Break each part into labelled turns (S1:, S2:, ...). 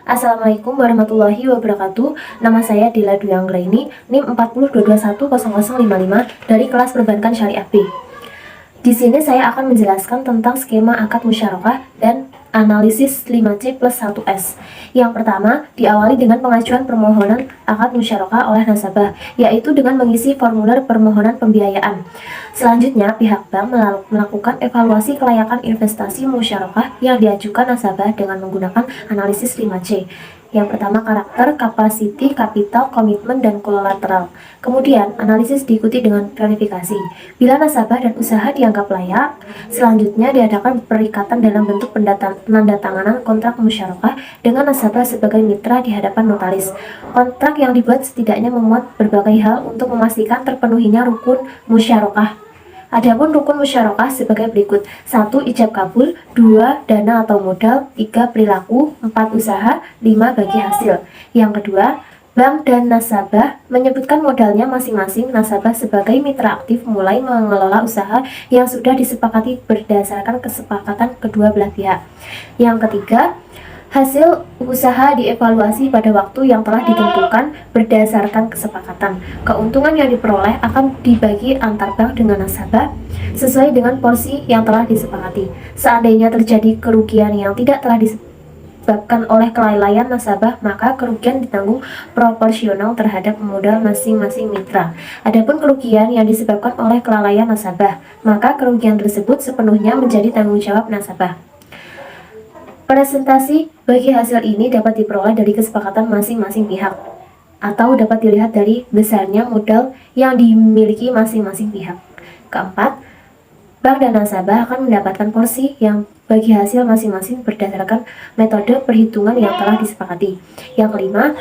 S1: Assalamualaikum warahmatullahi wabarakatuh. Nama saya Dila Dwi Anggraini, NIM 4022100055 dari kelas Perbankan Syariah B. Di sini saya akan menjelaskan tentang skema akad musyarakah dan analisis 5C plus 1S. Yang pertama, diawali dengan pengajuan permohonan akad musyarakah oleh nasabah, yaitu dengan mengisi formulir permohonan pembiayaan. Selanjutnya, pihak bank melakukan evaluasi kelayakan investasi musyarakah yang diajukan nasabah dengan menggunakan analisis 5C. Yang pertama, karakter, kapasiti, kapital, komitmen, dan kolateral. Kemudian, analisis diikuti dengan verifikasi. Bila nasabah dan usaha dianggap layak, selanjutnya diadakan perikatan dalam bentuk penandatanganan kontrak musyarakah dengan nasabah sebagai mitra di hadapan notaris. Kontrak yang dibuat setidaknya memuat berbagai hal untuk memastikan terpenuhinya rukun musyarakah. Adapun rukun musyarakah sebagai berikut: 1. Ijab kabul, 2. Dana atau modal, 3. Perilaku, 4. Usaha, 5. Bagi hasil. Yang kedua, bank dan nasabah menyebutkan modalnya masing-masing. Nasabah sebagai mitra aktif mulai mengelola usaha yang sudah disepakati berdasarkan kesepakatan kedua belah pihak. Yang ketiga, hasil usaha dievaluasi pada waktu yang telah ditentukan berdasarkan kesepakatan. Keuntungan yang diperoleh akan dibagi antar bank dengan nasabah sesuai dengan porsi yang telah disepakati. Seandainya terjadi kerugian yang tidak telah disebabkan oleh kelalaian nasabah, maka kerugian ditanggung proporsional terhadap modal masing-masing mitra. Adapun kerugian yang disebabkan oleh kelalaian nasabah, maka kerugian tersebut sepenuhnya menjadi tanggung jawab nasabah. Presentasi bagi hasil ini dapat diperoleh dari kesepakatan masing-masing pihak atau dapat dilihat dari besarnya modal yang dimiliki masing-masing pihak. Keempat, bank dan nasabah akan mendapatkan porsi yang bagi hasil masing-masing berdasarkan metode perhitungan yang telah disepakati. Yang kelima,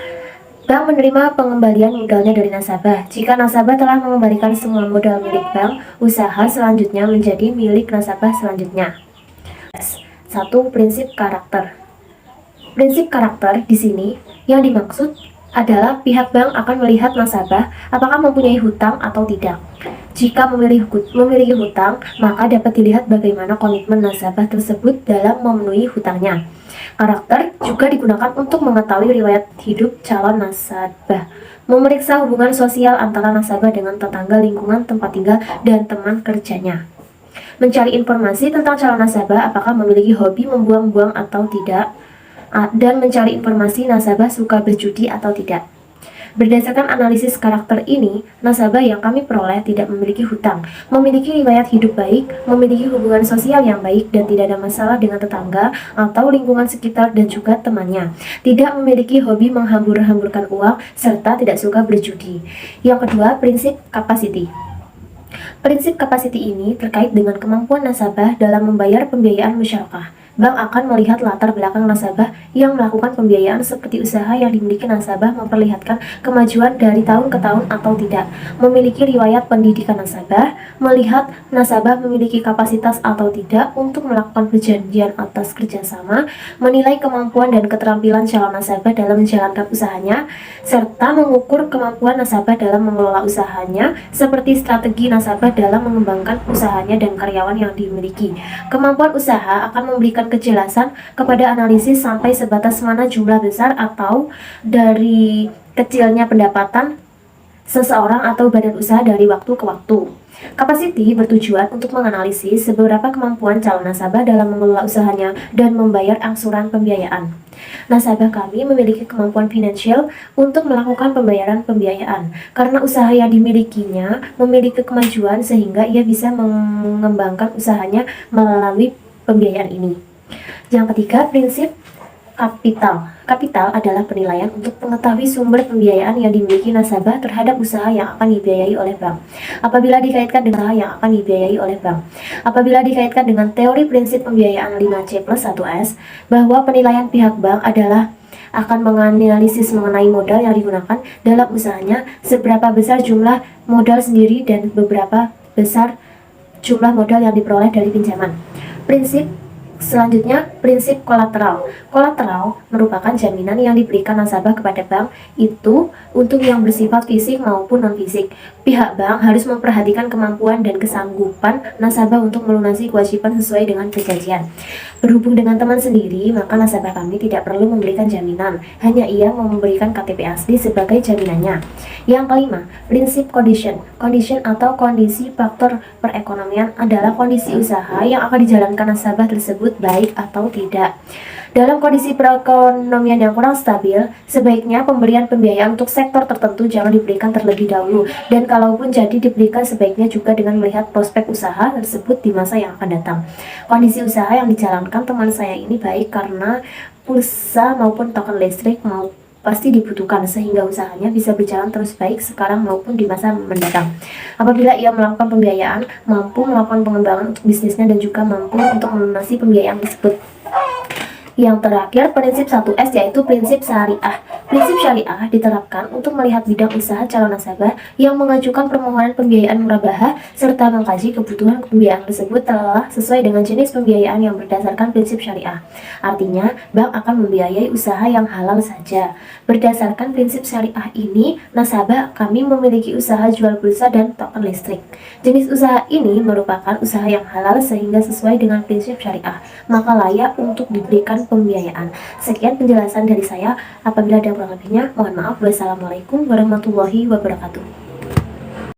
S1: bank menerima pengembalian modalnya dari nasabah. Jika nasabah telah mengembalikan semua modal milik bank, usaha selanjutnya menjadi milik nasabah selanjutnya. 1. Prinsip karakter. Prinsip karakter di sini yang dimaksud adalah pihak bank akan melihat nasabah apakah mempunyai hutang atau tidak. Jika memiliki hutang, maka dapat dilihat bagaimana komitmen nasabah tersebut dalam memenuhi hutangnya. Karakter juga digunakan untuk mengetahui riwayat hidup calon nasabah, memeriksa hubungan sosial antara nasabah dengan tetangga, lingkungan tempat tinggal, dan teman kerjanya. Mencari informasi tentang calon nasabah apakah memiliki hobi membuang-buang atau tidak, dan mencari informasi nasabah suka berjudi atau tidak. Berdasarkan analisis karakter ini, nasabah yang kami peroleh tidak memiliki hutang, memiliki riwayat hidup baik, memiliki hubungan sosial yang baik dan tidak ada masalah dengan tetangga atau lingkungan sekitar dan juga temannya, tidak memiliki hobi menghambur-hamburkan uang, serta tidak suka berjudi. Yang kedua, prinsip capacity. Prinsip capacity ini terkait dengan kemampuan nasabah dalam membayar pembiayaan musyarakah. Bank akan melihat latar belakang nasabah yang melakukan pembiayaan seperti usaha yang dimiliki nasabah memperlihatkan kemajuan dari tahun ke tahun atau tidak, memiliki riwayat pendidikan nasabah, melihat nasabah memiliki kapasitas atau tidak untuk melakukan perjanjian atas kerjasama, menilai kemampuan dan keterampilan calon nasabah dalam menjalankan usahanya, serta mengukur kemampuan nasabah dalam mengelola usahanya, seperti strategi nasabah dalam mengembangkan usahanya dan karyawan yang dimiliki. Kemampuan usaha akan memberikan kejelasan kepada analisis sampai sebatas mana jumlah besar atau dari kecilnya pendapatan seseorang atau badan usaha dari waktu ke waktu. Capacity bertujuan untuk menganalisis seberapa kemampuan calon nasabah dalam mengelola usahanya dan membayar angsuran pembiayaan. Nasabah kami memiliki kemampuan finansial untuk melakukan pembayaran pembiayaan karena usaha yang dimilikinya memiliki kemajuan sehingga ia bisa mengembangkan usahanya melalui pembiayaan ini. Yang ketiga, prinsip kapital. Kapital adalah penilaian untuk mengetahui sumber pembiayaan yang dimiliki nasabah terhadap usaha yang akan dibiayai oleh bank. Apabila dikaitkan dengan usaha yang akan dibiayai oleh bank. Apabila dikaitkan dengan teori prinsip pembiayaan 5C plus 1S, bahwa penilaian pihak bank adalah akan menganalisis mengenai modal yang digunakan dalam usahanya, seberapa besar jumlah modal sendiri dan beberapa besar jumlah modal yang diperoleh dari pinjaman. Selanjutnya, prinsip kolateral. Kolateral merupakan jaminan yang diberikan nasabah kepada bank itu untuk yang bersifat fisik maupun non-fisik. Pihak bank harus memperhatikan kemampuan dan kesanggupan nasabah untuk melunasi kewajiban sesuai dengan perjanjian. Berhubung dengan teman sendiri, maka nasabah kami tidak perlu memberikan jaminan, hanya ia memberikan KTP asli sebagai jaminannya. Yang kelima, prinsip condition. Condition atau kondisi faktor perekonomian adalah kondisi usaha yang akan dijalankan nasabah tersebut baik atau tidak. Dalam kondisi perekonomian yang kurang stabil, sebaiknya pemberian pembiayaan untuk sektor tertentu jangan diberikan terlebih dahulu, dan kalaupun jadi diberikan sebaiknya juga dengan melihat prospek usaha tersebut di masa yang akan datang. Kondisi usaha yang dijalankan teman saya ini baik karena pulsa maupun token listrik pasti dibutuhkan sehingga usahanya bisa berjalan terus baik sekarang maupun di masa mendatang. Apabila ia melakukan pembiayaan, mampu melakukan pengembangan untuk bisnisnya dan juga mampu untuk melunasi pembiayaan tersebut. Yang terakhir, prinsip 1S yaitu prinsip syariah. Prinsip syariah diterapkan untuk melihat bidang usaha calon nasabah yang mengajukan permohonan pembiayaan murabahah serta mengkaji kebutuhan pembiayaan tersebut telah sesuai dengan jenis pembiayaan yang berdasarkan prinsip syariah. Artinya, bank akan membiayai usaha yang halal saja. Berdasarkan prinsip syariah ini, nasabah kami memiliki usaha jual pulsa dan token listrik. Jenis usaha ini merupakan usaha yang halal sehingga sesuai dengan prinsip syariah, maka layak untuk diberikan pembiayaan. Sekian penjelasan dari saya. Apabila ada kurang lebihnya, mohon maaf. Wassalamualaikum warahmatullahi wabarakatuh.